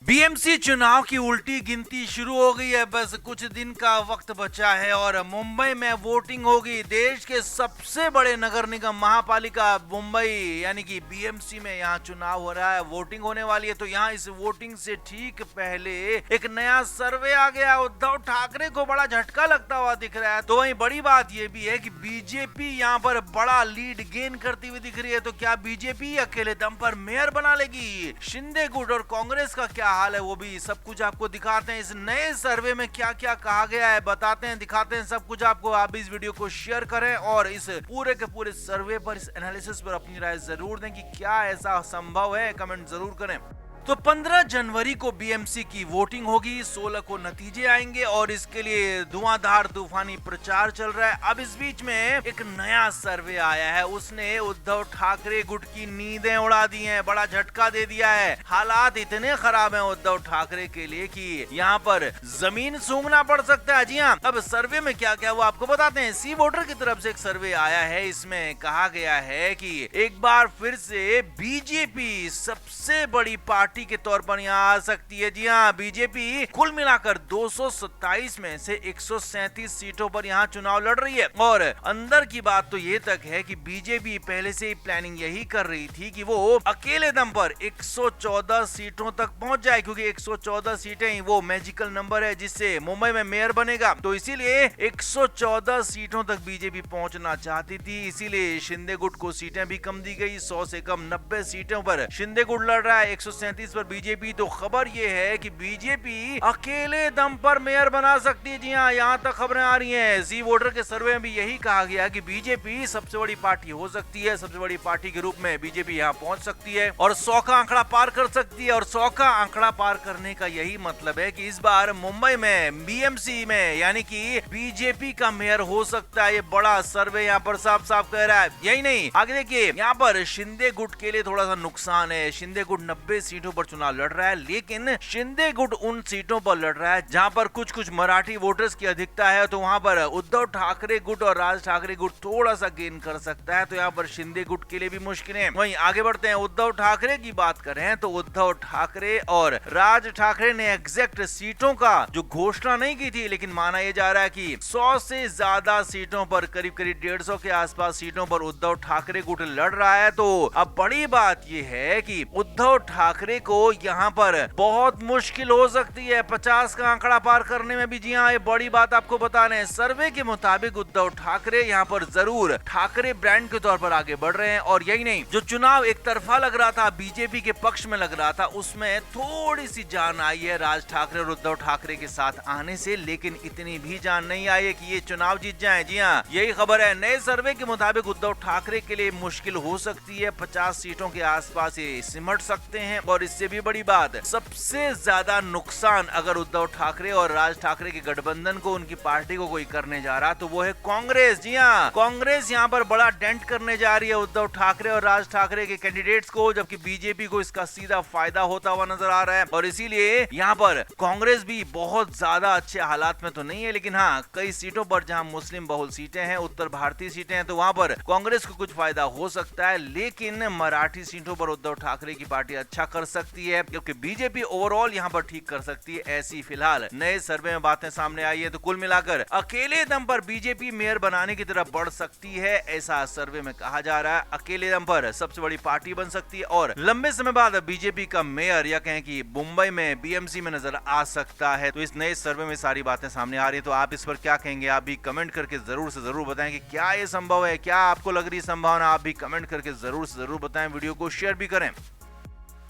BMC चुनाव की उल्टी गिनती शुरू हो गई है। बस कुछ दिन का वक्त बचा है और मुंबई में वोटिंग होगी। देश के सबसे बड़े नगर निगम महापालिका मुंबई यानी कि बीएमसी में यहाँ चुनाव हो रहा है, वोटिंग होने वाली है। तो यहाँ इस वोटिंग से ठीक पहले एक नया सर्वे आ गया। उद्धव ठाकरे को बड़ा झटका लगता हुआ दिख रहा है। तो वहीं बड़ी बात यह भी है कि बीजेपी यहाँ पर बड़ा लीड गेन करती हुई दिख रही है। तो क्या बीजेपी अकेले दम पर मेयर बना लेगी? शिंदे गुट और कांग्रेस का क्या हाल है, वो भी सब कुछ आपको दिखाते हैं। इस नए सर्वे में क्या क्या कहा गया है बताते हैं, दिखाते हैं सब कुछ आपको। आप इस वीडियो को शेयर करें और इस पूरे के पूरे सर्वे पर, इस एनालिसिस पर अपनी राय जरूर दें कि क्या ऐसा संभव है, कमेंट जरूर करें। तो 15 जनवरी को बीएमसी की वोटिंग होगी, 16 को नतीजे आएंगे और इसके लिए धुआंधार तूफानी प्रचार चल रहा है। अब इस बीच में एक नया सर्वे आया है, उसने उद्धव ठाकरे गुट की नींदें उड़ा दी हैं, बड़ा झटका दे दिया है। हालात इतने खराब हैं उद्धव ठाकरे के लिए कि यहाँ पर जमीन सूंघना पड़ सकता है। जी हाँ, अब सर्वे में क्या क्या वो आपको बताते हैं। सी वोटर की तरफ से एक सर्वे आया है, इसमें कहा गया है कि एक बार फिर से बीजेपी सबसे बड़ी पार्टी के तौर पर यहाँ आ सकती है। जी हाँ, बीजेपी कुल मिलाकर 227 में से 137 सीटों पर यहाँ चुनाव लड़ रही है। और अंदर की बात तो ये तक है कि बीजेपी पहले से ही प्लानिंग यही कर रही थी कि वो अकेले दम पर 114 सीटों तक पहुंच जाए, क्योंकि 114 सीटें ही वो मैजिकल नंबर है जिससे मुंबई में मेयर बनेगा। तो इसीलिए 114 सीटों तक बीजेपी पहुंचना चाहती थी। इसीलिए शिंदे गुट को सीटें भी कम दी गई, 100 से कम 90 सीटों पर शिंदे गुट लड़ रहा है, 137 पर बीजेपी। तो खबर यह है कि बीजेपी अकेले दम पर मेयर बना सकती है। जी हाँ, यहाँ तक खबरें आ रही हैं। जी वोटर के सर्वे में भी यही कहा गया कि बीजेपी सबसे बड़ी पार्टी हो सकती है, सबसे बड़ी पार्टी के रूप में बीजेपी यहाँ पहुंच सकती है और 100 का आंकड़ा पार कर सकती है। और 100 का आंकड़ा पार करने का यही मतलब है कि इस बार मुंबई में बीएमसी में यानी कि बीजेपी का मेयर हो सकता है। ये बड़ा सर्वे यहाँ पर साफ साफ कह रहा है। यही नहीं, आगे देखिए, यहाँ पर शिंदे गुट के लिए थोड़ा सा नुकसान है। शिंदे गुट 90 सीटों पर चुनाव लड़ रहा है, लेकिन शिंदे गुट उन सीटों पर लड़ रहा है जहां पर कुछ कुछ मराठी वोटर्स की अधिकता है। तो वहां पर उद्धव ठाकरे गुट और राज ठाकरे गुट थोड़ा सा गेन कर सकता है। तो यहाँ पर शिंदे गुट के लिए भी मुश्किलें। वहीं आगे बढ़ते हैं, उद्धव ठाकरे की बात करें तो उद्धव ठाकरे और राज ठाकरे ने एग्जैक्ट सीटों का जो घोषणा नहीं की थी, लेकिन माना यह जा रहा है कि 100 से ज्यादा सीटों पर, करीब करीब 150 के आसपास सीटों पर उद्धव ठाकरे गुट लड़ रहा है। तो अब बड़ी बात यह है कि उद्धव ठाकरे को यहाँ पर बहुत मुश्किल हो सकती है 50 का आंकड़ा पार करने में भी। जी हाँ, ये बड़ी बात आपको बता रहे हैं। सर्वे के मुताबिक उद्धव ठाकरे यहाँ पर जरूर ठाकरे ब्रांड के तौर पर आगे बढ़ रहे हैं। और यही नहीं, जो चुनाव एक तरफा लग रहा था, बीजेपी के पक्ष में लग रहा था, उसमें थोड़ी सी जान आई है राज ठाकरे और उद्धव ठाकरे के साथ आने से, लेकिन इतनी भी जान नहीं आई है कि ये चुनाव जीत जाए। जी हाँ, यही खबर है। नए सर्वे के मुताबिक उद्धव ठाकरे के लिए मुश्किल हो सकती है, 50 सीटों के आसपास ये सिमट सकते हैं। और इससे भी बड़ी बात, सबसे ज्यादा नुकसान अगर उद्धव ठाकरे और राज ठाकरे के गठबंधन को, उनकी पार्टी को कोई करने जा रहा तो वो है कांग्रेस। जी हाँ, कांग्रेस यहाँ पर बड़ा डेंट करने जा रही है उद्धव ठाकरे और राज ठाकरे के कैंडिडेट्स को, जबकि बीजेपी को इसका सीधा फायदा होता हुआ नजर आ रहा है। और इसीलिए यहाँ पर कांग्रेस भी बहुत ज्यादा अच्छे हालात में तो नहीं है, लेकिन हाँ, कई सीटों पर जहाँ मुस्लिम बहुल सीटें हैं, उत्तर भारतीय सीटें हैं, तो वहां पर कांग्रेस को कुछ फायदा हो सकता है। लेकिन मराठी सीटों पर उद्धव ठाकरे की पार्टी अच्छा कर सकती है, क्योंकि बीजेपी ओवरऑल यहाँ पर ठीक कर सकती है। ऐसी फिलहाल नए सर्वे में बातें सामने आई है। तो कुल मिलाकर अकेले दम पर बीजेपी मेयर बनाने की तरफ बढ़ सकती है, ऐसा सर्वे में कहा जा रहा है। अकेले दम पर सबसे बड़ी पार्टी बन सकती है और लंबे समय बाद बीजेपी का मेयर या कहें कि मुंबई में बीएमसी में नजर आ सकता है। तो इस नए सर्वे में सारी बातें सामने आ रही है। तो आप इस पर क्या कहेंगे? आप भी कमेंट करके जरूर से जरूर बताएं कि क्या ये संभव है, क्या आपको लग रही संभावना। आप भी कमेंट करके जरूर से जरूर बताएं, वीडियो को शेयर भी करें।